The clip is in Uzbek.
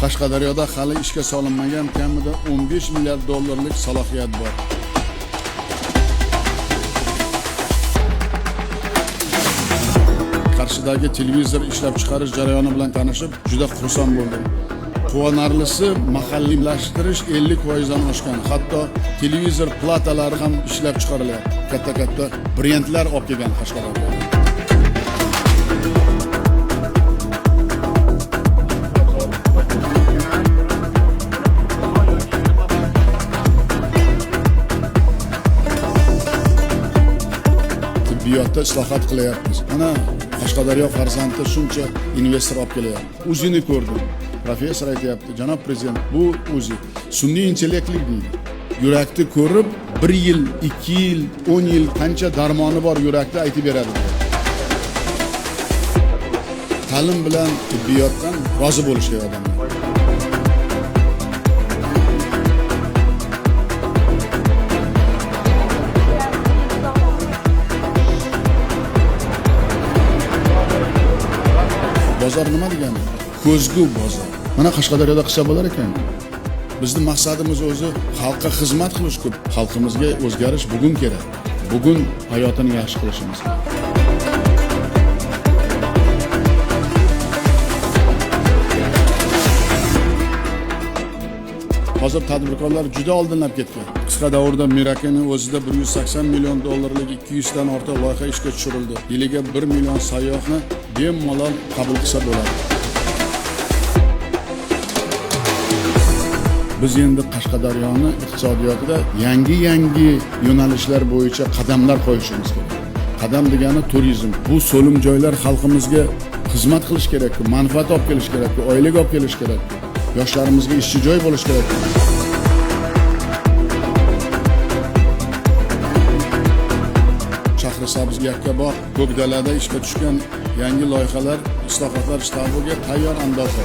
Qashqadaryoda hali ishga solinmagan kamida 15 milliard dollarlik salohiyat bor. Qarshidagi televizor ishlab chiqarish jarayoni bilan tanishib, juda xursand bo'ldim. Quvonarlisi, mahalliylashtirish 50% dan oshgan. Hatto televizor platalari ham ishlab chiqarilyapti. Katta-katta brendlar olib kelgan Qashqadaryoga. Tibbiyotda islohot qilyapmiz. Mana Qashqadaryo farzandi shuncha investor olib kelyapti. O'zini ko'rdim. Professor aytayapti, janob prezident, bu o'zi sun'iy intellektlik deydi. Yurakni ko'rib 1 yil, 2 yil, 10 yil qancha darmoni bor yurakda aytib beradi. Ta'lim bilan tibbiyotdan rozi bo'lishga odamlar. Bozor nima degani? Ko'zgu bozor. Mana Qashqadaryoda qilsa bo'lar ekan. Bizning maqsadimiz o'zi xalqqa xizmat qilish-ku. Xalqimizga o'zgarish bugun kerak. Bugun hayotini yaxshi qilishimiz kerak. Hozir tadbirkorlar juda oldinlab ketgan. Qisqa davrda Mirakining o'zida 180 million dollarlik 200 dan ortiq loyiha ishga tushirildi. Yiliga 1 million sayyohni bemalol qabul qilsa bo'ladi. Biz endi Qashqadaryoni iqtisodiyotida yangi yo'nalishlar bo'yicha qadamlar qo'yishimiz kerak. Qadam degani turizm. Bu so'lim joylar xalqimizga xizmat qilish kerak, manfaat olib kelish kerak, oilaga olib kelish kerak. Yoshlarimizga ishchi joy bo'lish kerak. Shahrisabz Yakkabog' Ko'kdalada ishga tushgan yangi loyihalar islohotlar shtabiga tayyor andoza.